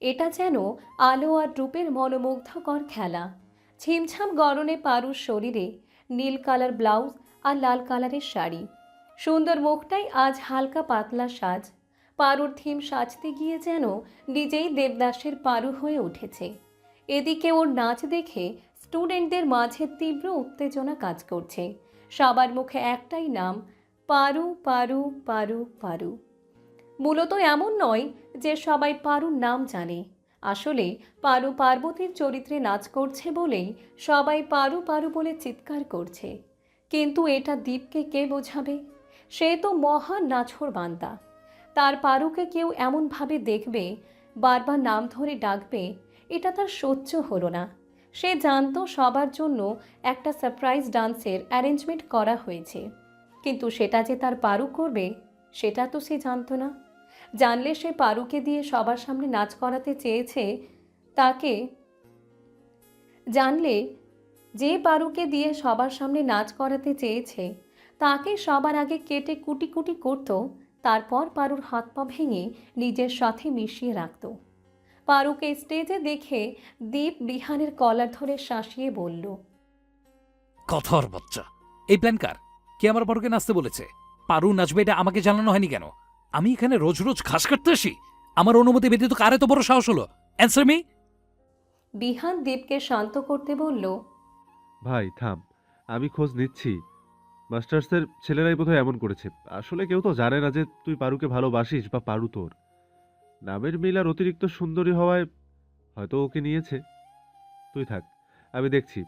এটা যেন আলো আর রূপের মনোমুগ্ধকর খেলা। ছিমছাম গরনে পারুর শরীরে নীল কালার ব্লাউজ আর লাল কালারের শাড়ি। সুন্দর মুখটাই আজ হালকা পাতলা সাজ। পারুর থিম সাজতে গিয়ে যেন নিজেই দেবদাসের পারু হয়ে উঠেছে। এদিকে ওর নাচ দেখে স্টুডেন্টদের মাঝে তীব্র উত্তেজনা কাজ করছে। সবার মুখে একটাই নাম, পারু পারু পারু পারু। মূলত এমন নয় যে সবাই পারুর নাম জানে। আসলে পারু পার্বতীর চরিত্রে নাচ করছে বলেই সবাই পারু পারু বলে চিৎকার করছে। কিন্তু এটা দীপকে কে বোঝাবে? সে তো মহান নাছোড় বান্দা। তার পারুকে কেউ এমনভাবে দেখবে, বারবার নাম ধরে ডাকবে, এটা তার সহ্য হলো না। সে জানতো সবার জন্য একটা সারপ্রাইজ ডান্সের অ্যারেঞ্জমেন্ট করা হয়েছে, কিন্তু সেটা যে তার পারু করবে সেটা তো সে জানতো না। জানলে সে পারুকে দিয়ে সবার সামনে নাচ করাতে চেয়েছে, তাকে জানলে যে পারুকে দিয়ে সবার সামনে নাচ করাতে চেয়েছে তাকে সবার আগে কেটে কুটি কুটি করত, তারপর পারুর হাত পা ভেঙে নিজের সাথে মিশিয়ে রাখত। পারুকে স্টেজে দেখে দীপ বিহানের কলার ধরে শাসিয়ে বলল, কথার বাচ্চা, এই প্ল্যান কার? কে আমার বরকে নাচতে বলেছে? পারু নাচবে এটা আমাকে জানানো হয়নি কেন? আমি এখানে রোজ রোজ ঘাস কাটতে আসি? আমার অনুমতি ব্যতীত কার এত বড় সাহস হলো? Answer me. বিহান দীপকে শান্ত করতে বলল, ভাই থাম, আমি খোঁজ নিচ্ছি। মাস্টার্সের ছেলেরাই বোধহয় এমন করেছে। আসলে কেউ তো জানে না যে তুই পারুকে ভালোবাসিস বা পারু তোর। নামের মিল আর অতিরিক্ত সুন্দরী হওয়ায় হয়তো ওকে নিয়েছে। তুই থাক, আমি দেখছি।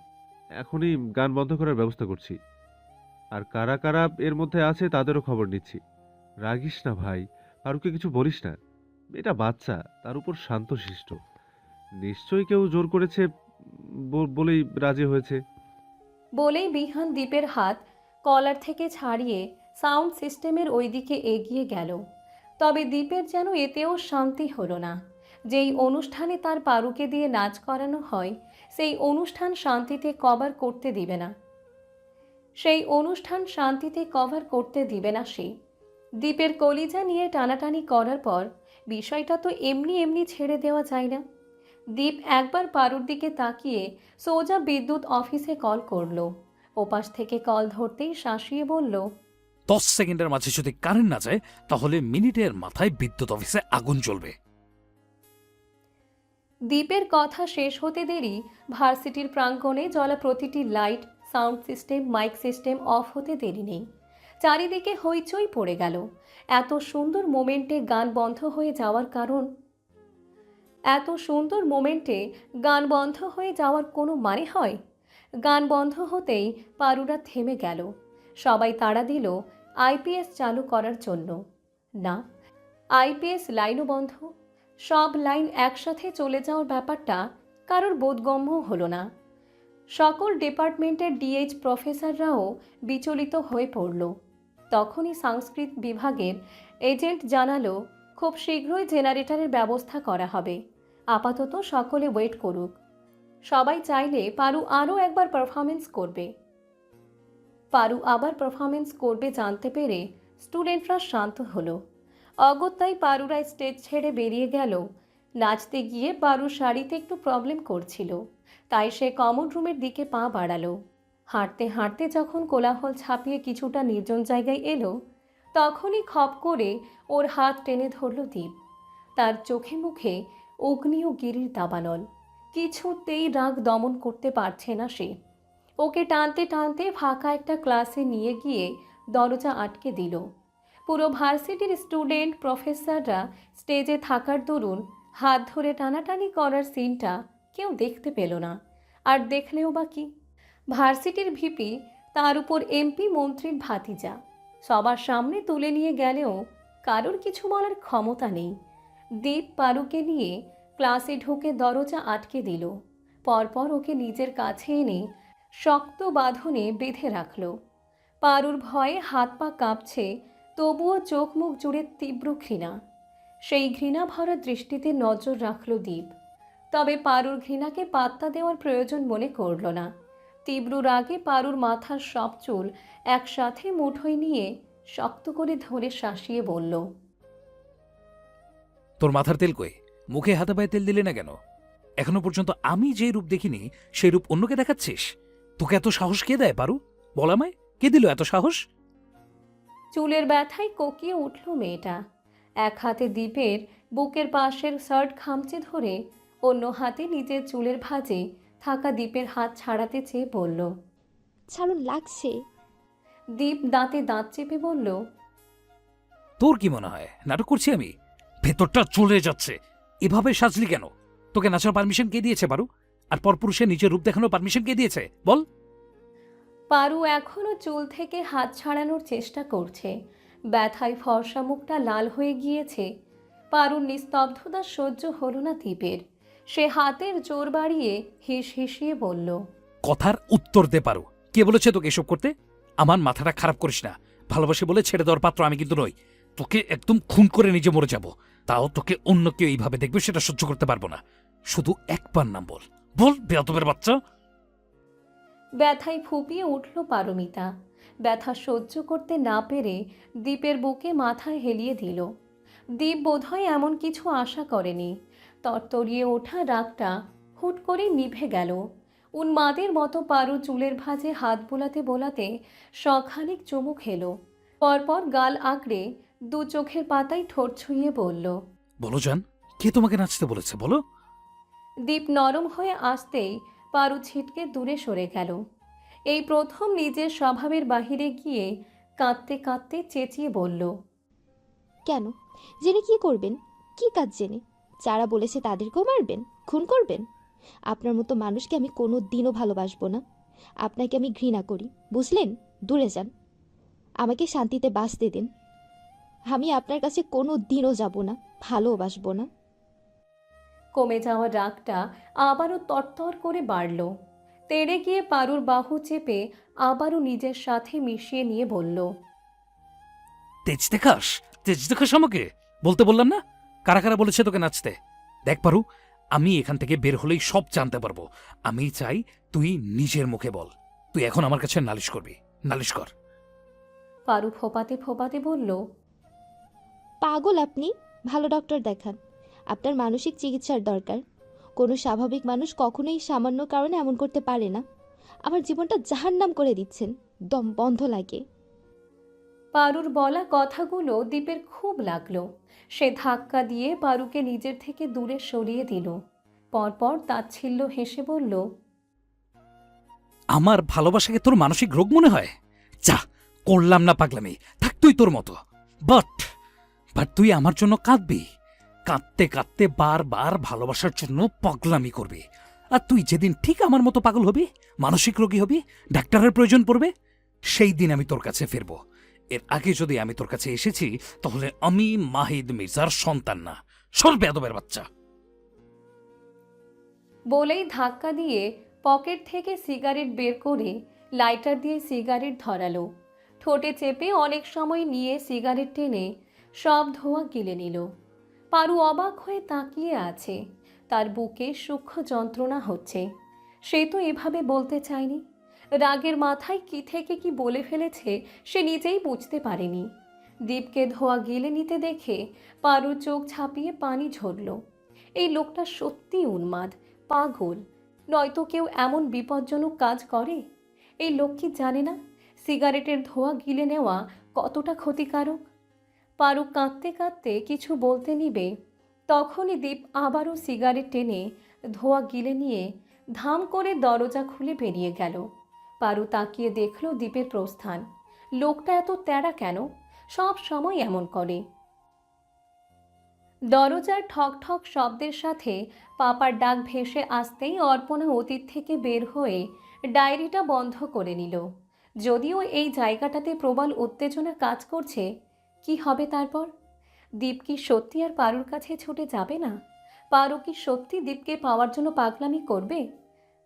এখনই গান বন্ধ করার ব্যবস্থা করছি। আর কারা কারা এর মধ্যে আছে তাদেরও খবর নিচ্ছি। রাগিস না ভাই, পারুকে কিছু বলিস না। এটা বাচ্চা, তার উপর শান্তশিষ্ট। নিশ্চয়ই কেউ জোর করেছে বলেই রাজি হয়েছে। বলেই বিহান দীপের হাত কলার থেকে ছাড়িয়ে সাউন্ড সিস্টেমের ওই দিকে এগিয়ে গেল। তবে দীপের যেন এতেও শান্তি হলো না। যেই অনুষ্ঠানে তার পারুকে দিয়ে নাচ করানো হয় সেই অনুষ্ঠান শান্তিতে কভার করতে দিবে না। সেই অনুষ্ঠান শান্তিতে কভার করতে দিবে না সে। দীপের কলিজা নিয়ে টানাটানি করার পর বিষয়টা তো এমনি এমনি ছেড়ে দেওয়া যায় না। দীপ একবার পারুর দিকে তাকিয়ে সোজা বিদ্যুৎ অফিসে কল করলো। ওপাশ থেকে কল ধরতেই শাসিয়ে বলল, 10 সেকেন্ডের মাঝে যদি কারেন্ট না যায় তাহলে মিনিটের মাথায় বিদ্যুৎ অফিসে আগুন জ্বলবে। দীপের কথা শেষ হতে দেরি ভার্সিটির প্রাঙ্গণে জ্বলা প্রতিটি light, sound system, mic system off হতে দেরি নেই। চারিদিকে হইচই পড়ে গেল। এত সুন্দর মোমেন্টে গান বন্ধ হয়ে যাওয়ার কারণ এত সুন্দর মোমেন্টে গান বন্ধ হয়ে যাওয়ার কোনো মানে হয়? গান বন্ধ হতেই পারুরা থেমে গেল। সবাই তাড়া দিল আইপিএস চালু করার জন্য। না, আইপিএস লাইনও বন্ধ। সব লাইন একসাথে চলে যাওয়ার ব্যাপারটা কারোর বোধগম্য হলো না। সকল ডিপার্টমেন্টের ডিএইচ প্রফেসররাও বিচলিত হয়ে পড়ল। তখনই সংস্কৃত বিভাগের এজেন্ট জানালো খুব শীঘ্রই জেনারেটরের ব্যবস্থা করা হবে। আপাতত সকলে ওয়েট করুক। সবাই চাইলে পারু আরও একবার পারফরমেন্স করবে। পারু আবার পারফরমেন্স করবে জানতে পেরে স্টুডেন্টরা শান্ত হলো। অগত্যাই পারুরা স্টেজ ছেড়ে বেরিয়ে গেল। নাচতে গিয়ে পারুর শাড়িতে একটু প্রবলেম করছিল, তাই সে কমন রুমের দিকে পা বাড়ালো। হাঁটতে হাঁটতে যখন কোলাহল ছাপিয়ে কিছুটা নির্জন জায়গায় এলো, তখনই খপ করে ওর হাত টেনে ধরল দীপ। তার চোখে মুখে অগ্নি ও গিরির দাবানল। কিছুতেই রাগ দমন করতে পারছে না সে। ওকে টানতে টানতে ফাঁকা একটা ক্লাসে নিয়ে গিয়ে দরজা আটকে দিল। পুরো ভার্সিটির স্টুডেন্ট প্রফেসররা স্টেজে থাকার দরুন হাত ধরে টানাটানি করার সিনটা কেউ দেখতে পেল না। আর দেখলেও বা কি? ভার্সিটির ভিপি, তার উপর এমপি মন্ত্রীর ভাতিজা, সবার সামনে তুলে নিয়ে গেলেও কারোর কিছু বলার ক্ষমতা নেই। দীপ পারুকে নিয়ে ক্লাসে ঢুকে দরজা আটকে দিল। পরপর ওকে নিজের কাছে এনে শক্ত বাঁধনে বেঁধে রাখল। পারুর ভয়ে হাত পা কাঁপছে, তবুও চোখ মুখ জুড়ে তীব্র ঘৃণা। সেই ঘৃণা ভরা দৃষ্টিতে নজর রাখল দীপ। তবে পারুর ঘৃণাকে পাত্তা দেওয়ার প্রয়োজন মনে করল না। তীব্র রাগে পারুর মাথার সব চুল একসাথে মুঠোয় নিয়ে শক্ত করে ধরে শাসিয়ে বলল, তোর মাথার তেল কই? মুখে হাতে পায়ে তেল দিলে না কেন? এখনো পর্যন্ত আমি যে রূপ দেখিনি সেই রূপ অন্যকে দেখাচ্ছিস? তোকে এত সাহস কে দেয় পারু? বল আমায়, কে দিল এত সাহস? চুলের ব্যথায় কোকিয়ে উঠল মেয়েটা। এক হাতে দীপের বুকের পাশের শার্ট খামচে ধরে অন্য হাতে নিজের চুলের ভাঁজে থাকা দীপের হাত ছাড়াতে চেয়ে বলল। ছাড়ুন, লাগছে। দীপ দাঁতে দাঁত চেপে বলল, তোর কি মনে হয় নাটক করছি আমি? ভেতরটা চলে যাচ্ছে। এভাবে সাজলি কেন? তোকে নাচার পারমিশন কে দিয়েছে পারু? আর পরপুরুষের নিজের রূপ দেখানোর পারমিশন কে দিয়েছে বল? পারু এখনো চুল থেকে হাত ছাড়ানোর চেষ্টা করছে। ব্যথায় ফর্সা মুখটা লাল হয়ে গিয়েছে। পারুর নিস্তব্ধতা সহ্য হলো না দীপের। সে হাতের জোর বাড়িয়ে হিস হিসিয়ে বলল, কথার উত্তর দে পারু। কে বলেছে তোকে এসব করতে? আমার মাথাটা খারাপ করিস না। ভালোবাসি বলে ছেড়ে দেওয়ার পাত্র আমি কিন্তু নই। তোকে একদম খুন করে নিজে মরে যাব, তাও তোকে অন্য কেউ এইভাবে দেখবে সেটা সহ্য করতে পারবো না। শুধু একবার নাম বল, বল বেয়াদবের বাচ্চা। ব্যথায় ফুপিয়ে উঠল পারমিতা। ব্যথা সহ্য করতে না পেরে দীপের বুকে মাথা হেলিয়ে দিল। দীপ বোধহয় এমন কিছু আশা করেনি। তরতরিয়ে ওঠা রাগটা হুট করে নিভে গেল। উন্মাদের মতো পারু চুলের ভাঁজে হাত বোলাতে বোলাতে সখানিক চুমু খেলো। পরপর গাল আঁকড়ে দু চোখের পাতায় ঠোঁট ছুঁয়ে বলল। বলো জান, কে তোমাকে নাচতে বলেছে বলো? দীপ নরম হয়ে আসতেই পারু ছিটকে দূরে সরে গেল। এই প্রথম নিজের স্বভাবের বাহিরে গিয়ে কাঁদতে কাঁদতে চেঁচিয়ে বলল, কেন? জেনে কি করবেন? কি কাজ জেনে? যারা বলেছে তাদেরকেও মারবেন, খুন করবেন? আপনার মতো মানুষকে আমি কোনো দিনও ভালোবাসবো না। আপনাকে আমি ঘৃণা করি, বুঝলেন? দূরে যান, আমাকে শান্তিতে বাঁচতে দিন। আমি আপনার কাছে কোনো দিনও যাব না, ভালোবাসবো না। কমে যাওয়া রাগটা আবারও তরতর করে বাড়ল। তেড়ে গিয়ে পারুর বাহু চেপে আবারও নিজের সাথে মিশিয়ে নিয়ে বলল, তেজ দেখাস? তেজ দেখাস আমাকে? বলতে বললাম না? কারা কারা বলেছে তোকে নাচতে? দেখ পারু, আমি এখান থেকে বের হলেই সব জানতে পারবো। আমি চাই তুই নিজের মুখে বল। তুই এখন আমার কাছে নালিশ করবি। নালিশ কর। পারু ফোপাতে ফোপাতে বলল, পাগল আপনি? ভালো ডক্টর দেখান। আপনার মানসিক চিকিৎসার দরকার। কোনো স্বাভাবিক মানুষ কখনোই সামান্য কারণে এমন করতে পারে না। আমার জীবনটা জাহান্নাম করে দিচ্ছেন, দম বন্ধ লাগে। পারুর বলা কথাগুলো দীপের খুব লাগলো। সে ধাক্কা দিয়ে পারুকে নিজের থেকে দূরে সরিয়ে দিল। পরপর তাচ্ছিল্য হেসে বলল, আমার ভালোবাসাকে তোর মানসিক রোগ মনে হয়? যা, করলাম না পাগলামি, থাক তুই তোর মতো। বাট বাট তুই আমার জন্য কাঁদবি। কাঁদতে কাঁদতে বারবার ভালোবাসার জন্য পাগলামি করবি। আর তুই যেদিন ঠিক আমার মতো পাগল হবি, মানসিক রোগী হবি, ডাক্তারের প্রয়োজন পড়বে, সেই দিন আমি তোর কাছে ফিরব। এর আগে যদি আমি তোর কাছে এসেছি তাহলে আমি মাহিদ মির্জার সন্তান না। সর বেয়াদবের বাচ্চা। বলেই ধাক্কা দিয়ে পকেট থেকে সিগারেট বের করে লাইটার দিয়ে সিগারেট ধরালো। ঠোঁটে চেপে অনেক সময় নিয়ে সিগারেট টেনে সব ধোঁয়া গিলে নিল। পারু অবাক হয়ে তাকিয়ে আছে। তার বুকে সূক্ষ্ম যন্ত্রণা হচ্ছে। সে তো এভাবে বলতে চায়নি। রাগের মাথায় কি থেকে কি বলে ফেলেছে সে নিজেই বুঝতে পারেনি। দীপকে ধোঁয়া গিলে নিতে দেখে পারুর চোখ ছাপিয়ে পানি ঝরল। এই লোকটা সত্যি উন্মাদ, পাগল। নয়তো কেউ এমন বিপজ্জনক কাজ করে? এই লোক কি জানে না সিগারেটের ধোঁয়া গিলে নেওয়া কতটা ক্ষতিকারক? পারু কাঁদতে কাঁদতে কিছু বলতে নিবে, তখনই দীপ আবারও সিগারেট টেনে ধোঁয়া গিলে নিয়ে ধাম করে দরজা খুলে বেরিয়ে গেল। পারু তাকিয়ে দেখল দীপের প্রস্থান। লোকটা এত তেড়া কেন? সব সময় এমন করে। দরজার ঠক ঠক শব্দের সাথে পাপার ডাক ভেসে আসতেই অর্পণা অতীত থেকে বের হয়ে ডায়েরিটা বন্ধ করে নিল। যদিও এই জায়গাটাতে প্রবল উত্তেজনা কাজ করছে, কি হবে তারপর? দীপ কি সত্যি আর পারুর কাছে ছুটে যাবে না? পারু কি সত্যি দীপকে পাওয়ার জন্য পাগলামি করবে?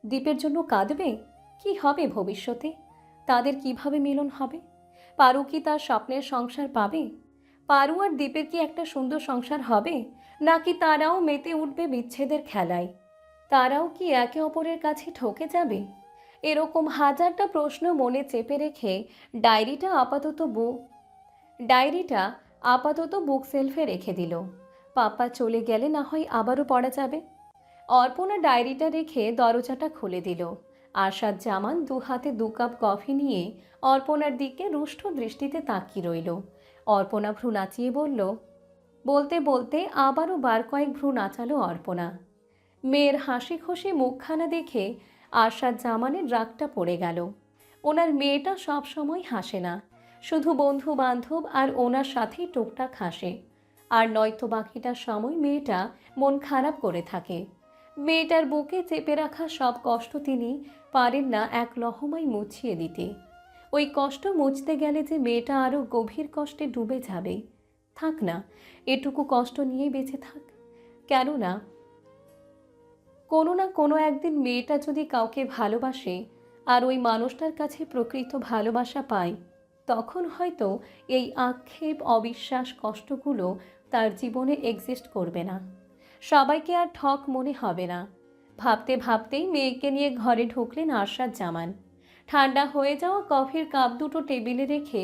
দীপের জন্য কাঁদবে? কি হবে ভবিষ্যতে? তাদের কিভাবে মিলন হবে? পারু কি তার স্বপ্নের সংসার পাবে? পারু আর দীপের কি একটা সুন্দর সংসার হবে, নাকি তারাও মেতে উঠবে বিচ্ছেদের খেলায়? তারাও কি একে অপরের কাছে ঠকে যাবে? এরকম হাজারটা প্রশ্ন মনে চেপে রেখে ডায়েরিটা আপাতত বুক সেলফে রেখে দিল। পাপা চলে গেলে না হয় আবারও পড়া যাবে। অর্পণা ডায়েরিটা রেখে দরজাটা খুলে দিল। আরশাদ জামান দু হাতে 2 কাপ কফি নিয়ে অর্পণার দিকে রুষ্ট দৃষ্টিতে তাকিয়ে রইল। অর্পণা ভ্রু নাচিয়ে বলল, বলতে বলতে আবারও বার কয়েক ভ্রু নাচালো অর্পণা। মেয়ের হাসি খুশি মুখখানা দেখে আরশাদ জামানের রাগটা পড়ে গেল। ওনার মেয়েটা সব সময় হাসে না, শুধু বন্ধু বান্ধব আর ওনার সাথেই টুকটাক হাসে, আর নয়তো বাকিটা সময় মেয়েটা মন খারাপ করে থাকে। মেয়েটার বুকে চেপে রাখা সব কষ্ট তিনি পারেন না এক লহমায় মুছিয়ে দিতে। ওই কষ্ট মুছতে গেলে যে মেয়েটা আরও গভীর কষ্টে ডুবে যাবে। থাক না, এটুকু কষ্ট নিয়েই বেঁচে থাক। কেননা কোনো না কোনো একদিন মেয়েটা যদি কাউকে ভালোবাসে আর ওই মানুষটার কাছে প্রকৃত ভালোবাসা পায়, তখন হয়তো এই আক্ষেপ, অবিশ্বাস, কষ্টগুলো তার জীবনে এক্সিস্ট করবে না। সবাইকে আর ঠক মনে হবে না। ভাবতে ভাবতেই মেয়েকে নিয়ে ঘরে ঢুকলেন আরশাদ জামান। ঠান্ডা হয়ে যাওয়া কফির কাপ দুটো টেবিলে রেখে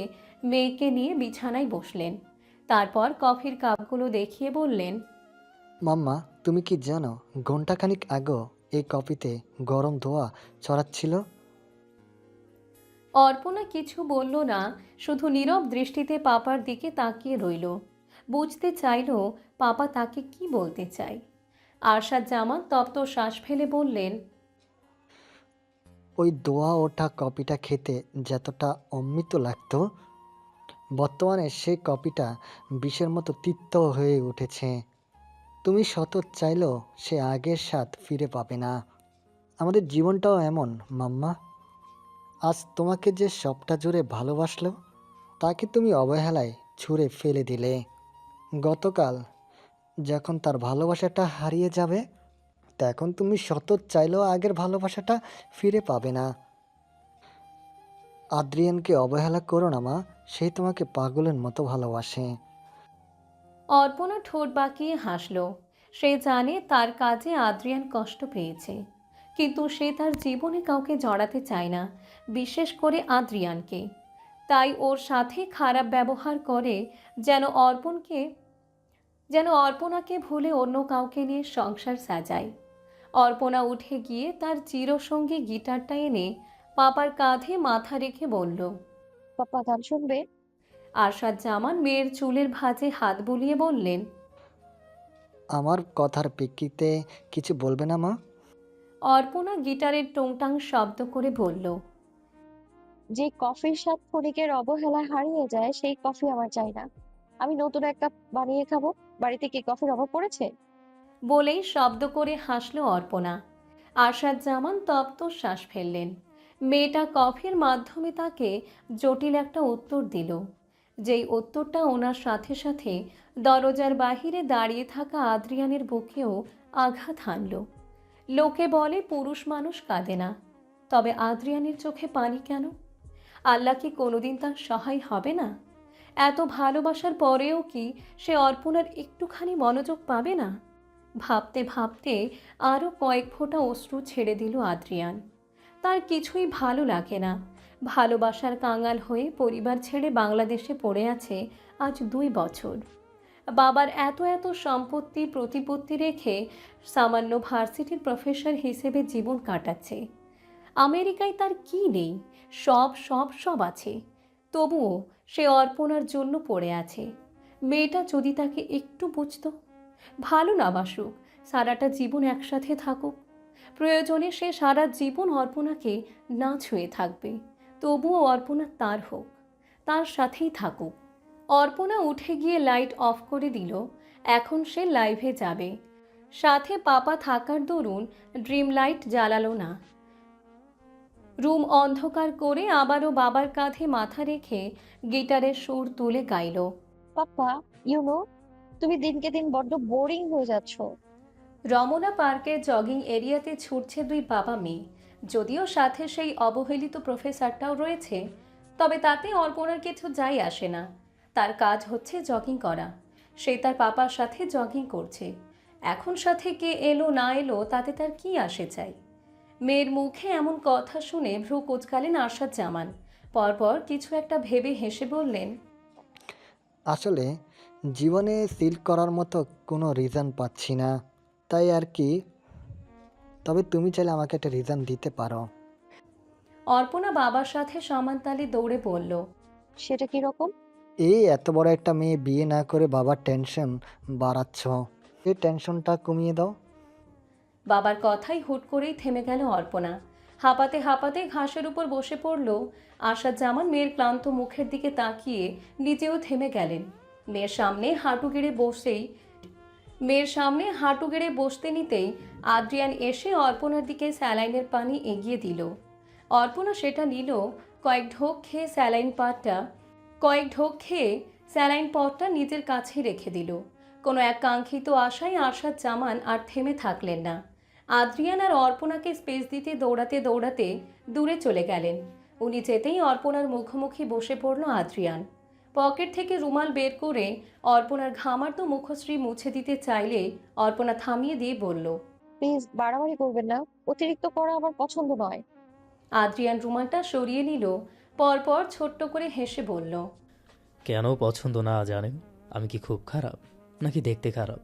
মেয়েকে নিয়ে বিছানায় বসলেন। তারপর কফির কাপগুলো দেখিয়ে বললেন, মাম্মা, তুমি কি জানো ঘন্টাখানিক আগেও এই কফিতে গরম ধোয়া ছড়াচ্ছিল? অর্পণা কিছু বলল না, শুধু নীরব দৃষ্টিতে পাপার দিকে তাকিয়ে রইল। বুঝতে চাইল পাপা তাকে কি বলতে চায়। আরশাদ জামান তপ্ত শ্বাস ফেলে বললেন, ওই ধোয়া ওঠা কফিটা খেতে যতটা অমৃত লাগতো, বর্তমানে সেই কফিটা বিষের মতো তিক্ত হয়ে উঠেছে। তুমি শত চাইলেও সে আগের স্বাদ ফিরে পাবে না। আমাদের জীবনটাও এমন মাম্মা। আজ তোমাকে যে সবটা জুড়ে ভালোবাসলো, তাকে তুমি অবহেলায় ছুঁড়ে ফেলে দিলে। গতকাল যখন তার ভালোবাসাটা হারিয়ে যাবে, তখন তুমি শত চাইলেও আগের ভালোবাসাটা ফিরে পাবে না। আদ্রিয়ানকে অবহেলা করো না মা, সে তোমাকে পাগলের মতো ভালোবাসে। অর্পণা ঠোঁট বাঁকিয়ে হাসল। সে জানে তার কাজে আদ্রিয়ান কষ্ট পেয়েছে, কিন্তু সে তার জীবনে কাউকে জড়াতে চায় না, বিশেষ করে আদ্রিয়ানকে। তাই ওর সাথে খারাপ ব্যবহার করে যেন অর্পণাকে ভুলে অন্য কাউকে নিয়ে সংসার সাজায়। অর্পণা উঠে গিয়ে তার চিরসঙ্গী গিটারটা এনে পাপার কাঁধে মাথা রেখে বলল, পাপা গান শুনবে? আরশাদ জামান মেয়ের চুলের ভাঁজে হাত বুলিয়ে বললেন, আমার কথার প্রেক্ষিতে কিছু বলবে না মা? অর্পণা গিটারের টুংটাং শব্দ করে বলল, যে কফির স্বাদ ক্ষণিকের অবহেলায় হারিয়ে যায় সেই কফি আমার চাই না। আমি নতুন এক কাপ বানিয়ে খাবো। বাড়িতে কি কফির অভাব পড়েছে? বলেই শব্দ করে হাসল অর্পণা। আরশাদ জামান তপ্ত শ্বাস ফেললেন। মেয়েটা কফির মাধ্যমে তাকে জটিল একটা উত্তর দিল, যেই উত্তরটা ওনার সাথে সাথে দরজার বাহিরে দাঁড়িয়ে থাকা আদ্রিয়ানের বুকেও আঘাত হানল। লোকে বলে পুরুষ মানুষ কাঁদে না, তবে আদ্রিয়ানের চোখে পানি কেন? আল্লাহ কি কোনোদিন তার সহায় হবে না? এত ভালোবাসার পরেও কি সে অর্পণার একটুখানি মনোযোগ পাবে না? ভাবতে ভাবতে আরও কয়েক ফোঁটা অশ্রু ছেড়ে দিল আদ্রিয়ান। তার কিছুই ভালো লাগে না। ভালোবাসার কাঙাল হয়ে পরিবার ছেড়ে বাংলাদেশে পড়ে আছে আজ 2 বছর। বাবার এত এত সম্পত্তি প্রতিপত্তি রেখে সামান্য ভার্সিটির প্রফেসর হিসেবে জীবন কাটাচ্ছে। আমেরিকায় তার কি নেই? সব সব সব আছে। তবুও সে অর্পণার জন্য পড়ে আছে। মেয়েটা যদি তাকে একটু বুঝতো। ভালো না বাসুক, সারাটা জীবন একসাথে থাকুক, প্রয়োজনে সে সারা জীবন অর্পণাকে না ছুঁয়ে থাকবে, তবুও অর্পণা তার হোক, তার সাথেই থাকুক। অর্পণা উঠে গিয়ে লাইট অফ করে দিল। এখন সে লাইভে যাবে। সাথে পাপা থাকার দরুন ড্রিম লাইট জ্বালালো না। রুম অন্ধকার করে আবারও বাবার কাঁধে মাথা রেখে গিটারের সুর তুলে গাইল, পাপা, তুমি দিনকে দিন বড্ড বোরিং হয়ে যাচ্ছ। রমনা পার্কের জগিং এরিয়াতে ছুটছে 2 বাবা মেয়ে। যদিও সাথে সেই অবহেলিত প্রফেসরটাও রয়েছে, তবে তাতে অর্পণার কিছু যায় আসে না। তার কাজ হচ্ছে জগিং করা। সে তার পাপার সাথে জগিং করছে। এখন সাথে কে এলো না এলো তাতে তার কি আসে যায়? মেয়ের মুখে এমন কথা শুনে ভ্রু কুঁচকালেন আরশাদ জামান। পরপর কিছু একটা ভেবে হেসে বললেন, আসলে জীবনে সিল করার মতো কোনো রিজন পাচ্ছি না, তাই আর কি। তবে তুমি চাইলে আমাকে একটা রিজন দিতে পারো। অর্পণা বাবার সাথে সমান তালে দৌড়ে বলল। সেটা কি রকম? এই এত বড় একটা মেয়ে বিয়ে না করে বাবার টেনশন বাড়াচ্ছ, এই টেনশনটা কমিয়ে দাও। বাবার কথাই হুট করেই থেমে গেল অর্পণা। হাঁপাতে হাঁপাতে ঘাসের উপর বসে পড়ল। আশাদ জামান মেয়ের ক্লান্ত মুখের দিকে তাকিয়ে নিজেও থেমে গেলেন। মেয়ের সামনে হাঁটু গেড়ে বসতে নিতেই আদ্রিয়ান এসে অর্পণার দিকে স্যালাইনের পানি এগিয়ে দিল। অর্পণা সেটা নিল। কয়েক ঢোক খেয়ে স্যালাইন পটটা নিজের কাছেই রেখে দিল। কোনো এক কাঙ্ক্ষিত আশায় আশাদ জামান আর থেমে থাকলেন না। আদ্রিয়ান আর অর্পণাকে স্পেস দিতে দৌড়াতে দৌড়াতে দূরে চলে গেলেন। উনি যেতেই অর্পণার মুখোমুখি বসে পড়ল আদ্রিয়ান। পকেট থেকে রুমাল বের করে অর্পণার ঘামার্ত মুখশ্রী মুছে দিতে চাইলে অর্পণা থামিয়ে দিয়ে বলল। প্লিজ বাড়াবাড়ি করবেন না, অতিরিক্ত করা আমার পছন্দ নয়। আদ্রিয়ান রুমালটা সরিয়ে নিল। পরপর ছোট্ট করে হেসে বলল। কেন পছন্দ না জানেন? আমি কি খুব খারাপ নাকি দেখতে খারাপ?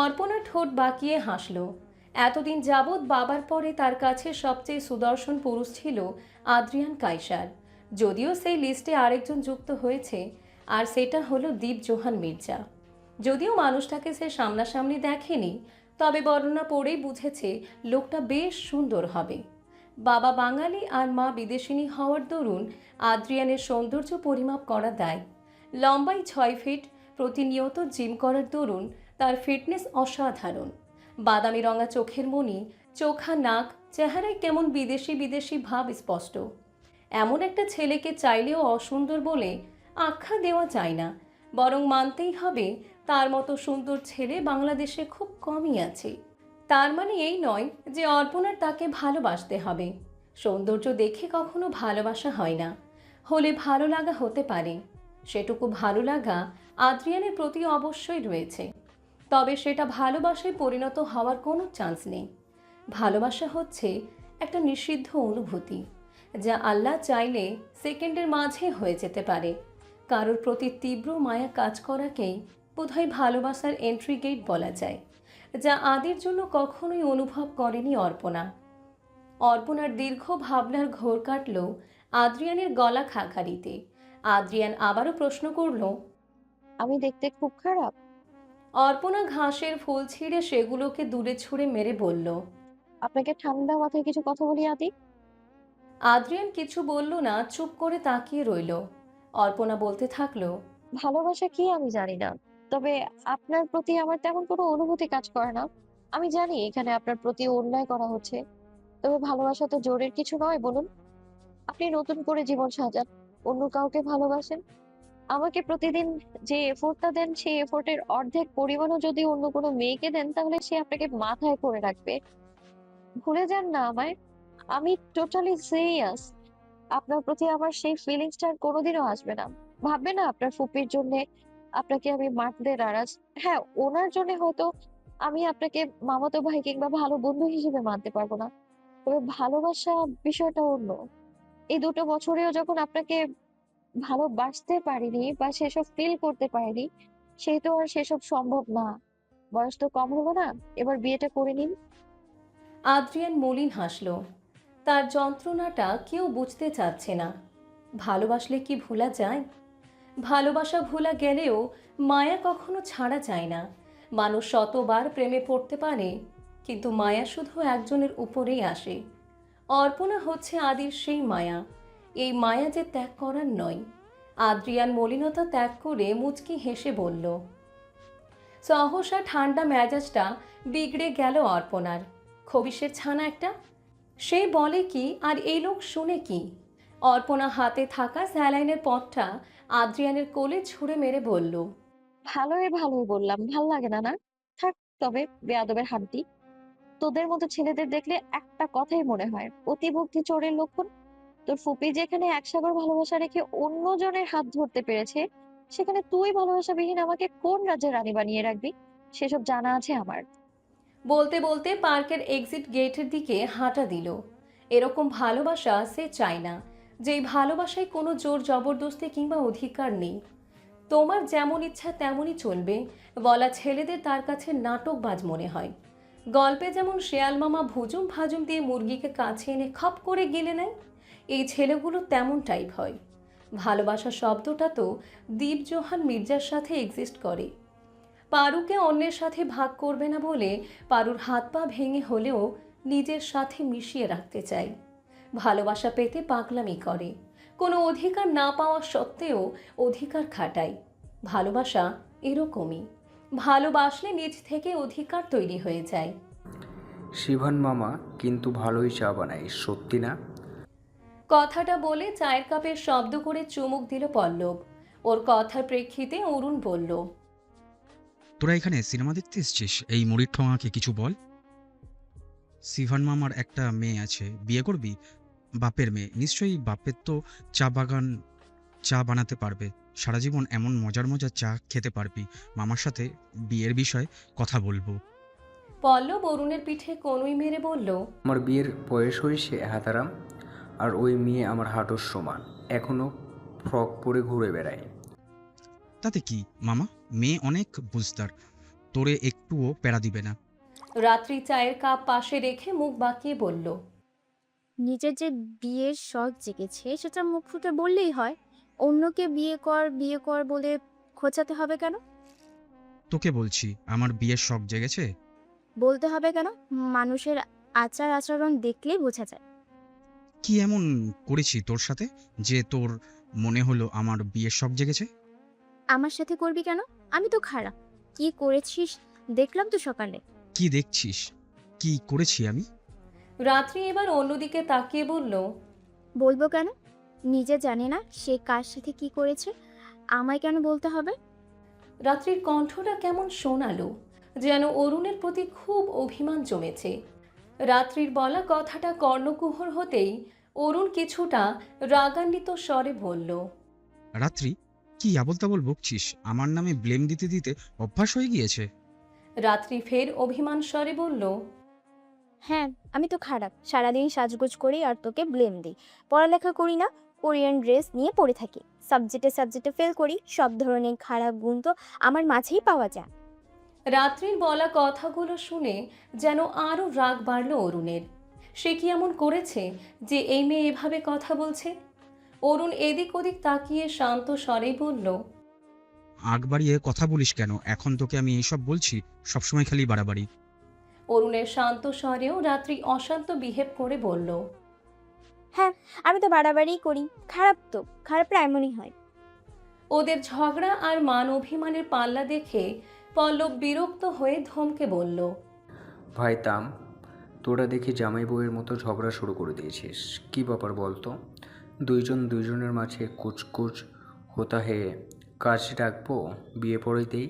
অর্পণা ঠোঁট বাঁকিয়ে হাসল। এতদিন যাবৎ বাবার পরে তার কাছে সবচেয়ে সুদর্শন পুরুষ ছিল আদ্রিয়ান কায়সার। যদিও সেই লিস্টে আরেকজন যুক্ত হয়েছে, আর সেটা হলো দীপ জোহান মির্জা। যদিও মানুষটাকে সে সামনাসামনি দেখেনি, তবে বর্ণনা পড়েই বুঝেছে লোকটা বেশ সুন্দর হবে। বাবা বাঙালি আর মা বিদেশিনী হওয়ার দরুন আদ্রিয়ানের সৌন্দর্য পরিমাপ করা দেয়। লম্বাই 6 ফিট, প্রতিনিয়ত জিম করার দরুন তার ফিটনেস অসাধারণ। বাদামি রঙা চোখের মণি, চোখা নাক, চেহারায় কেমন বিদেশি বিদেশি ভাব স্পষ্ট। এমন একটা ছেলেকে চাইলেও অসুন্দর বলে আখ্যা দেওয়া যায় না, বরং মানতেই হবে তার মতো সুন্দর ছেলে বাংলাদেশে খুব কমই আছে। তার মানে এই নয় যে অর্পণার তাকে ভালোবাসতে হবে। সৌন্দর্য দেখে কখনো ভালোবাসা হয় না, হলে ভালো লাগা হতে পারে। সেটুকু ভালো লাগা আদ্রিয়ানের প্রতি অবশ্যই রয়েছে, তবে সেটা ভালোবাসায় পরিণত হওয়ার কোনো চান্স নেই। ভালোবাসা হচ্ছে একটা নিষিদ্ধ অনুভূতি, যা আল্লাহ চাইলে সেকেন্ডের মাঝে হয়ে যেতে পারে। কারোর প্রতি তীব্র মায়া কাজ করাকেই বোধহয় ভালোবাসার এন্ট্রি গেট বলা যায়, যা আদির জন্য কখনোই অনুভব করেনি অর্পণা। অর্পণার দীর্ঘ ভাবনার ঘোর কাটল আদ্রিয়ানের গলা খাকারিতে। আদ্রিয়ান আবারও প্রশ্ন করল। আমি দেখতে খুব খারাপ? অর্পণা ঘাসের ফুল ছিঁড়ে সেগুলোকে দূরে ছুঁড়ে মেরে বলল। আপনাকে ঠান্ডা মাথায় কিছু কথা বলি আদি। আদ্রিয়ান কিছু বলল না, চুপ করে তাকিয়ে রইল। অর্পণা বলতে থাকলো। ভালোবাসা কি আমি জানি না, তবে আপনার প্রতি আমার তেমন কোনো অনুভূতি কাজ করে না। আমি জানি এখানে আপনার প্রতি অন্যায় করা হচ্ছে, তবে ভালোবাসা তো জোরের কিছু নয় বলুন। আপনি নতুন করে জীবন সাজান, অন্য কাউকে ভালোবাসেন। আমাকে প্রতিদিন যে এফোর্টটা দেন সেই এফোর্টের অর্ধেক পরিমাণও যদি অন্য কোনো মেয়েকে দেন, তাহলে সে আপনাকে মাথায় করে রাখবে। ভুলে যান না আমায়। আমি টোটালি সিরিয়াস। আপনার প্রতি আমার সেই ফিলিংসটা আর কোনোদিনও আসবে না। ভাববে না আপনার ফুপির জন্য আপনাকে আমি মারতে নারাজ। হ্যাঁ, ওনার জন্য হয়তো আমি আপনাকে মামাতো ভাই কিংবা ভালো বন্ধু হিসেবে মানতে পারবো না, তবে ভালোবাসা বিষয়টা অন্য। এই 2 বছরেও যখন আপনাকে ভালোবাসতে পারিনি বা সেসব ফিল করতে পারিনি, সেই তো আর সেসব সম্ভব না। বয়স তো কম হলো না, এবার বিয়েটা করে নিন। আদ্রিয়ান মলিন হাসল। তার যন্ত্রণাটা কেউ বুঝতে চাচ্ছে না। ভালোবাসলে কি ভোলা যায়? ভালোবাসা ভোলা গেলেও মায়া কখনো ছাড়া যায় না। মানুষ শতবার প্রেমে পড়তে পারে, কিন্তু মায়া শুধু একজনের উপরেই আসে। অর্পণা হচ্ছে আদির সেই মায়া। এই মায়া যে ত্যাগ করার নয়। আদ্রিয়ান মলিনতা ত্যাগ করে মুচকি হেসে বলল। সহসা ঠান্ডা মেজাজটা বিগড়ে গেল অর্পণার। খবিশের ছানা একটা, সে বলে কি আর এই লোক শুনে কি। অর্পণা হাতে থাকা স্যালাইনের পটটা আদ্রিয়ানের কোলে ছুঁড়ে মেরে বলল। ভালোই ভালোই বললাম, ভাল লাগে না না? থাক তবে, বেয়াদবের হাড্ডি। তোদের মতো ছেলেদের দেখলে একটা কথাই মনে হয়, অতিভক্তি চোরের লক্ষণ। তোর ফুপি যেখানে একসাগর ভালোবাসা রেখে অন্যজনের হাত ধরতে পেরেছে, সেখানে তুই ভালোবাসাবিহীন আমাকে কোন রাজ্যের রানী বানিয়ে রাখবি সেসব জানা আছে আমার। বলতে বলতে পার্কের এক্সিট গেটের দিকে হাঁটা দিল। এরকম ভালোবাসা সে চায় না, যেই ভালোবাসায় কোনো জোর জবরদস্তি কিংবা অধিকার নেই। তোমার যেমন ইচ্ছা তেমনই চলবে বলা ছেলেদের তার কাছে নাটকবাজ মনে হয়। গল্পে যেমন শেয়াল মামা ভুজুম ভাজুম দিয়ে মুরগিকে কাছে এনে খপ করে গিলে নেয়, এই ছেলেগুলো তেমন টাইপ হয়। ভালোবাসা শব্দটা তো দীপ জোহান মির্জার সাথে এক্সিস্ট করে। পারুকে অন্যের সাথে ভাগ করবে না বলে পারুর হাত পা ভেঙে হলেও নিজের সাথে মিশিয়ে রাখতে চায়। ভালোবাসা পেতে পাগলামি করে, কোনো অধিকার না পাওয়া সত্ত্বেও অধিকার খাটায়। ভালোবাসা এরকমই, ভালোবাসলে নিজ থেকে অধিকার তৈরি হয়ে যায়। শিভান মামা কিন্তু ভালোই চা বানায়, সত্যি না? কথাটা বলে চায়ের কাপের শব্দ করে চুমুক দিল পল্লব। ওর কথার প্রেক্ষিতে অরুণ বলল, তোরা এখানে সিনেমা দেখতে এসছিস? এই মুড়ির ঠোঙাকে কিছু বল। সিভান মামার একটা মেয়ে আছে, বিয়ে করবি? বাপের মেয়ে, নিশ্চয়ই বাপের তো চা বানাতে পারবে। সারা জীবন এমন মজার মজার চা খেতে পারবি। মামার সাথে বিয়ের বিষয়ে কথা বলবো। পল্লব অরুণের পিঠে কনুই মেরে বলল, আমার বিয়ের বয়স হয়েছে হাতারাম, আর ওই মেয়ে আমার হাঁটুর সমান, এখনো ফ্রক পরে ঘুরে বেড়ায়। তাতে কি মামা, মেয়ে অনেক বুঝদার, তোরে একটুও প্যারা দিবে না। রাত্রি চায়ের কাপ পাশে রেখে মুখ বাঁকিয়ে বলল, নিজের যে বিয়ের শখ জেগেছে সেটা মুখ ফুটে বললেই হয়। অন্যকে বিয়ে কর বলে খোঁচাতে হবে কেন? তোকে বলছি, আমার বিয়ের শখ জেগেছে। বলতে হবে কেন? মানুষের আচার আচরণ দেখলেই বোঝা যায়। কি এমন করেছি তোর সাথে যে তোর মনে হলো আমার বিয়ের শখ জেগেছে? আমার সাথে করবি কেন? আমি তো খারাপ। কি করেছিস দেখলাম তো সকালে। কি দেখছিস? কি করেছি আমি? রাত্রি এবার অন্যদিকে তাকিয়ে বলল, বলবো কেন? নিজে জানে না সে কার সাথে কি করেছে, আমায় কেন বলতে হবে? রাত্রির কণ্ঠটা কেমন শোনালো, যেন অরুণের প্রতি খুব অভিমান জমেছে। রাত্রির বলা কথাটা কর্ণকুহর হতেই অরুণ কিছুটা রাগান্বিত স্বরে বলল, রাত্রি, কি আবল তাবল বকছিস? আমার নামে ব্লেম দিতে দিতে অভ্যাস হয়ে গিয়েছে। রাত্রি ফের অভিমান স্বরে বলল, হ্যাঁ, আমি তো খারাপ। সারাদিন সাজগোজ করি আর তোকে ব্লেম দিই। পড়ালেখা করি না, কোরিয়ান ড্রেস নিয়ে পড়ে থাকি। সাবজেক্টে ফেল করি। সব ধরনের খারাপ গুণ তো আমার মাঝেই পাওয়া যায়। রাত্রির বলা কথাগুলো শুনে যেন আরও রাগ বাড়ল অরুণের। সে কি এমন করেছে যে এই মেয়ে এভাবে কথা বলছে? অরুণ এদিক ওদিক তাকিয়ে শান্ত স্বরেই বলল, আগ বাড়িয়ে কথা বলিস কেন? এখন তোকে আমি এইসব বলছি, সবসময় খালি বাড়াবাড়ি। অরুণের শান্ত স্বরেও রাত্রি অশান্ত বিহেভ করে বলল, হ্যাঁ, আমি তো বাড়াবাড়িই করি। খারাপ তো, খারাপরা এমনই হয়। ওদের ঝগড়া আর মান অভিমানের পাল্লা দেখে পল্লব বিরক্ত হয়ে ধমকে বলল, ভাই তাম, তোরা দেখি জামাই বউয়ের মতো ঝগড়া শুরু করে দিয়েছিস। কি ব্যাপার বলতো? দুইজনের মাঝে কুচকুচ হোতা হে, কাজ রাখবো, বিয়ে পড়েই দেই।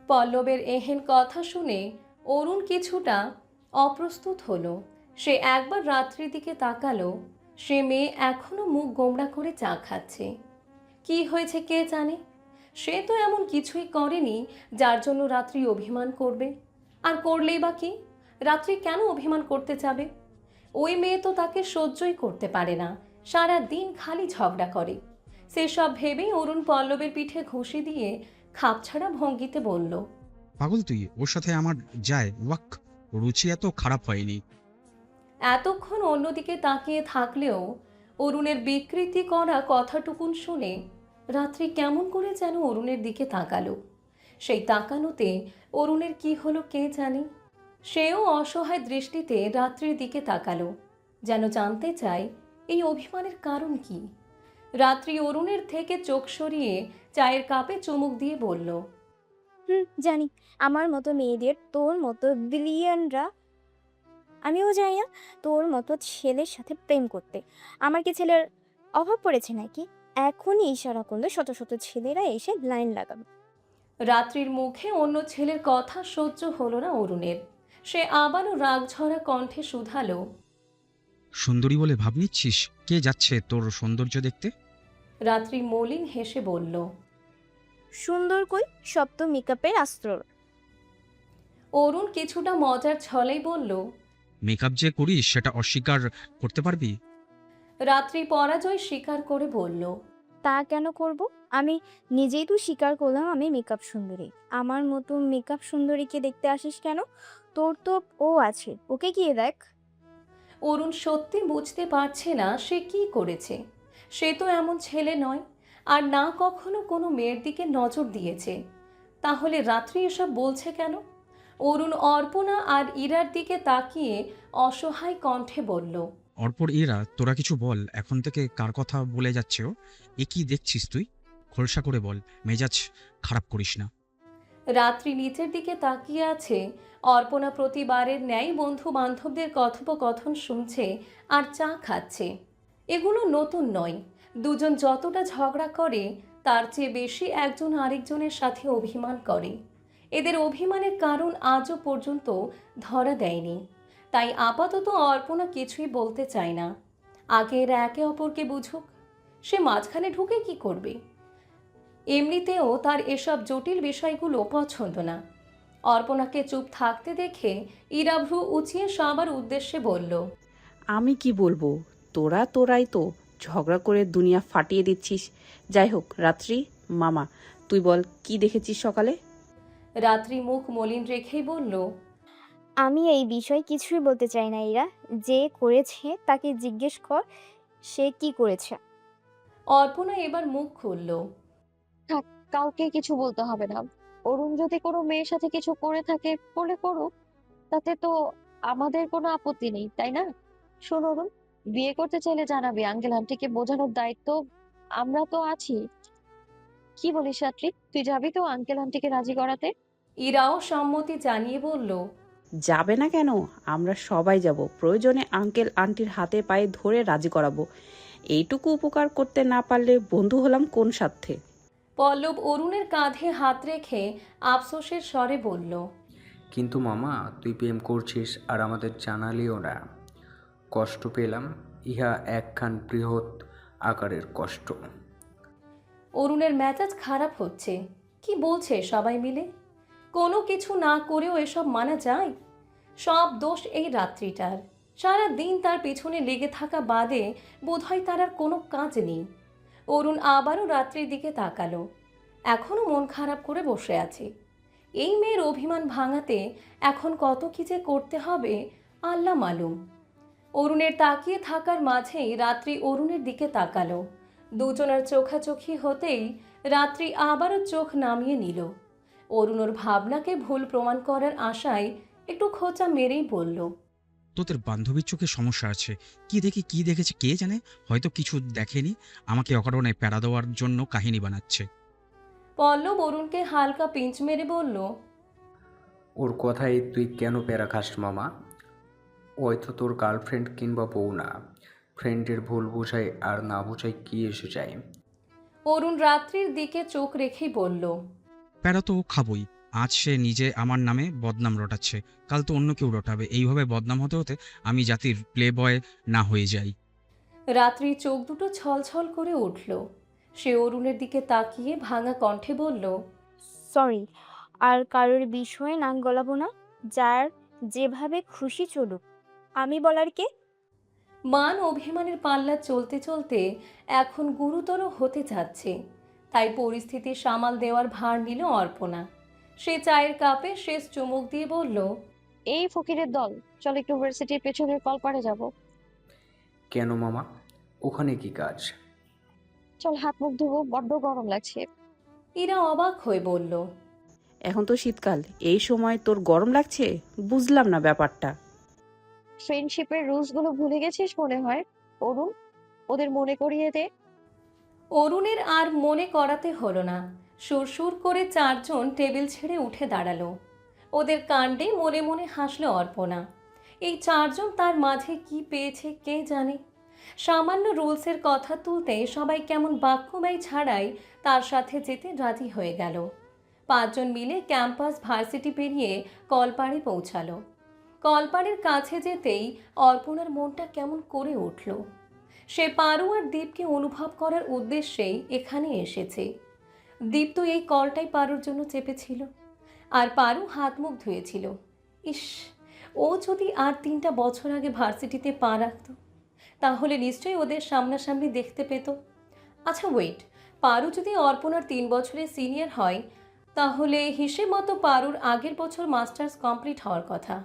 পল্লবের এহেন কথা শুনে অরুণ কিছুটা অপ্রস্তুত হলো। সে একবার রাত্রির দিকে তাকালো। সে মেয়ে এখনো মুখ গোমড়া করে চা খাচ্ছে। কি হয়েছে কে জানে? সে তো এমন কিছুই করেনি যার জন্য রাত্রি অভিমান করবে। আর করলেই বা কি? রাত্রি কেন অভিমান করতে যাবে? ওই মেয়ে তো তাকে সহ্যই করতে পারে না, সারা দিন খালি ঝগড়া করে। সেসব ভেবেই অরুণ পল্লবের পিঠে ঘুষি দিয়ে খাপছাড়া ভঙ্গিতে বলল, পাগল তুই? ওর সাথে আমার যায় ওয়াক, রুচি এত খারাপ হয়নি। এতক্ষণ অন্যদিকে তাকিয়ে থাকলেও অরুণের বিকৃতি করা কথাটুকুন শুনে রাত্রি কেমন করে যেন অরুণের দিকে তাকালো। সেই তাকানোতে অরুণের কি হলো কে জানে। সেও অসহায় দৃষ্টিতে রাত্রির দিকে তাকালো, যেন জানতে চায় এই অভিমানের কারণ কি। রাত্রি অরুণের থেকে চোখ সরিয়ে চায়ের কাপে চুমুক দিয়ে বলল, জানি। আমার মতো মেয়েদের, তোর মতো বিলিয়নরা, আমিও যাই না তোর মতো ছেলের সাথে প্রেম করতে। আমার কি ছেলের অভাব পড়েছে নাকি? এখনই ইশারা করলে শত শত ছেলেরা এসে লাইন লাগাবে। রাত্রির মুখে অন্য ছেলের কথা সহ্য হলো না অরুণের। সে আবারও রাগঝরা কণ্ঠে শুধালো, সুন্দরী বলে ভাব নিচ্ছিস? কে যাচ্ছে তোর সৌন্দর্য দেখতে? রাত্রি মলিন হেসে বলল, সুন্দর কই, সব তো মেকআপের আস্ত্র। অরুণ কিছুটা মজার ছলেই বলল, মেকআপ যে করিস সেটা অস্বীকার করতে পারবি? রাত্রি পরাজয় স্বীকার করে বলল, তা কেন করব? আমি নিজেই তো স্বীকার করলাম আমি মেকআপ সুন্দরী। আমার মতো মেকআপ সুন্দরীকে দেখতে আসিস কেন? তোর তো ও আছে, ওকে গিয়ে দেখ। অরুণ সত্যি বুঝতে পারছে না সে কি করেছে। সে তো এমন ছেলে নয়, আর না কখনো কোনো মেয়ের দিকে নজর দিয়েছে। তাহলে রাত্রি এসব বলছে কেন? অরুণ অর্পণা আর ইরার দিকে তাকিয়ে অসহায় কণ্ঠে বলল, অর্পর এরা তোরা কিছু বল, এখন থেকে কার কথা বলে যাচ্ছে ও? এ কি দেখছিস তুই? খোলসা করে বল, মেজাজ খারাপ করিস না। রাত্রি নিচের দিকে তাকিয়ে আছে। অর্পণা প্রতিবারের ন্যায় বন্ধু বান্ধবদের কথোপকথন শুনছে আর চা খাচ্ছে। এগুলো নতুন নয়। দুজন যতটা ঝগড়া করে তার চেয়ে বেশি একজন আরেকজনের সাথে অভিমান করে। এদের অভিমানের কারণ আজও পর্যন্ত ধরা দেয়নি। তাই আপাতত অর্পণা কিছুই বলতে চায় না। আগে এরা একে অপরকে বুঝুক। সে মাঝখানে ঢুকে কি করবে? এমনিতেও তার এসব জটিল বিষয়গুলো পছন্দ না। অর্পণাকে চুপ থাকতে দেখে ইরা ভ্রু উঁচিয়ে সবার উদ্দেশ্যে বলল, আমি কি বলবো, তোরাই তো ঝগড়া করে দুনিয়া ফাটিয়ে দিচ্ছিস। যাই হোক রাত্রি, মামা তুই বল কি দেখেছিস সকালে? রাত্রি মুখ মলিন রেখেই বলল, আমি এই বিষয়ে কিছুই বলতে চাই না ইরা। যে করেছে তাকে জিজ্ঞেস কর সে কি করেছে। অর্পণা এবার মুখ খুলল। থাক, কাউকে কিছু বলতে হবে না। অরুণ যদি কোনো মেয়ের সাথে কিছু করে থাকে বলে করুক, তাতে তো আমাদের কোনো আপত্তি নেই, তাই না? শোন অরুণ, বিয়ে করতে চাইলে জানাবি, আঙ্কেল আন্টিকে বোঝানোর দায়িত্ব আমরা তো আছি। কি বলিস রাত্রি, তুই যাবি তো আঙ্কেল আন্টিকে রাজি করাতে? ইরাও সম্মতি জানিয়ে বলল, যাবে না কেন, আমরা সবাই যাব, প্রয়োজনে আঙ্কেল আন্টির হাতে পায়ে ধরে রাজি করাবো। এইটুকু উপকার করতে না পারলে বন্ধু হলাম কোন স্বার্থে? পল্লব অরুণের কাঁধে হাত রেখে আফসোসের স্বরে বলল, কিন্তু মামা, তুই প্রেম করছিস আর আমাদের জানালিও না। কষ্ট পেলাম, ইহা একখান বৃহৎ আকারের কষ্ট। অরুণের মেজাজ খারাপ হচ্ছে। কি বলছে সবাই মিলে? কোনো কিছু না করেও এসব মানা যায়? সব দোষ এই রাত্রিটার। সারা দিন তার পেছনে লেগে থাকা বাদে বোধহয় তার আর কোনো কাজ নেই। অরুণ আবারও রাত্রির দিকে তাকালো। এখনও মন খারাপ করে বসে আছে। এই মেয়ের অভিমান ভাঙাতে এখন কত কি যে করতে হবে আল্লাহ মালুম। অরুণের তাকিয়ে থাকার মাঝেই রাত্রি অরুণের দিকে তাকালো। দুজনের চোখাচোখি হতেই রাত্রি আবারও চোখ নামিয়ে নিল। অরুণ ওর ভাবনাকে ভুল প্রমাণ করার আশায় একটু খোঁচা মেরেই বলল, তোদের বান্ধবীর চোখে সমস্যা আছে। কি দেখি কি দেখেছে কে জানে, হয়তো কিছু দেখেনি, আমাকে অকারণে প্যারা দেওয়ার জন্য কাহিনী বানাচ্ছে। পল্লব অরুণকে হালকা পিঞ্চ মেরে বলল, ওর কথায় তুই কেন প্যারা খাস মামা? ওই তো তোর গার্লফ্রেন্ড কিংবা বউ না। ফ্রেন্ডের ভুল বোঝায় আর না বোঝায় কি এসে যায়। অরুণ রাত্রির দিকে চোখ রেখেই বলল, প্যারা তো ও খাবই। আজ সে নিজে আমার নামে বদনাম রটাচ্ছে, কাল তো অন্য কেউ রটাবে। এইভাবে বদনাম হতে হতে আমি জাতির প্লে বয় না হয়ে যাই। রাত্রির চোখ দুটো ছলছল করে উঠল। সে অরুণের দিকে তাকিয়ে ভাঙা কণ্ঠে বলল, সরি, আর কারোর বিষয়ে নাক গলাবো না। যার যেভাবে খুশি চলুক, আমি বলার কে? মান অভিমানের পাল্লা চলতে চলতে এখন গুরুতর হতে যাচ্ছে। তাই পরিস্থিতি সামাল দেওয়ার ভার নিল অর্পণা। সে চায়ের কাপে শেষ চুমুক দিয়ে বলল, এই ফকিরের দল, চল একটু ইউনিভার্সিটির পেছনের কলপারে যাব। কেন মামা, ওখানে কি কাজ? চল হাত মুখ ধুবো, বড্ড গরম লাগছে। ইরা অবাক হয়ে বলল, এখন তো শীতকাল, এই সময় তোর গরম লাগছে? বুঝলাম না ব্যাপারটা। ফ্রেন্ডশিপের রুলস গুলো ভুলে গেছিস মনে হয় অরুণ, ওদের মনে করিয়ে দে। অরুণের আর মনে করাতে হলো না। সুরসুর করে চারজন টেবিল ছেড়ে উঠে দাঁড়ালো। ওদের কাণ্ডে মনে মনে হাসল অর্পণা। এই চারজন তার মাঝে কি পেয়েছে কে জানে। সামান্য রুলসের কথা তুলতে সবাই কেমন বাক্য ব্যয় ছাড়াই তার সাথে যেতে রাজি হয়ে গেল। পাঁচজন মিলে ক্যাম্পাস ভার্সিটি পেরিয়ে কলপাড়ে পৌঁছালো। কলপাড়ের কাছে যেতেই অর্পণার মনটা কেমন করে উঠল। সে পারু আর দীপকে অনুভব করার উদ্দেশ্যেই এখানে এসেছে। দীপ তো এই কলটাই পারুর জন্য চেপেছিল, আর পারু হাত মুখ ধুয়েছিল। ইস, ও যদি আর 3টা বছর আগে ভার্সিটিতে পা রাখত, তাহলে নিশ্চয়ই ওদের সামনাসামনি দেখতে পেত। আচ্ছা ওয়েট, পারু যদি অর্পণার 3 বছরের সিনিয়র হয়, তাহলে হিসেব মতো পারুর আগের বছর মাস্টার্স কমপ্লিট হওয়ার কথা।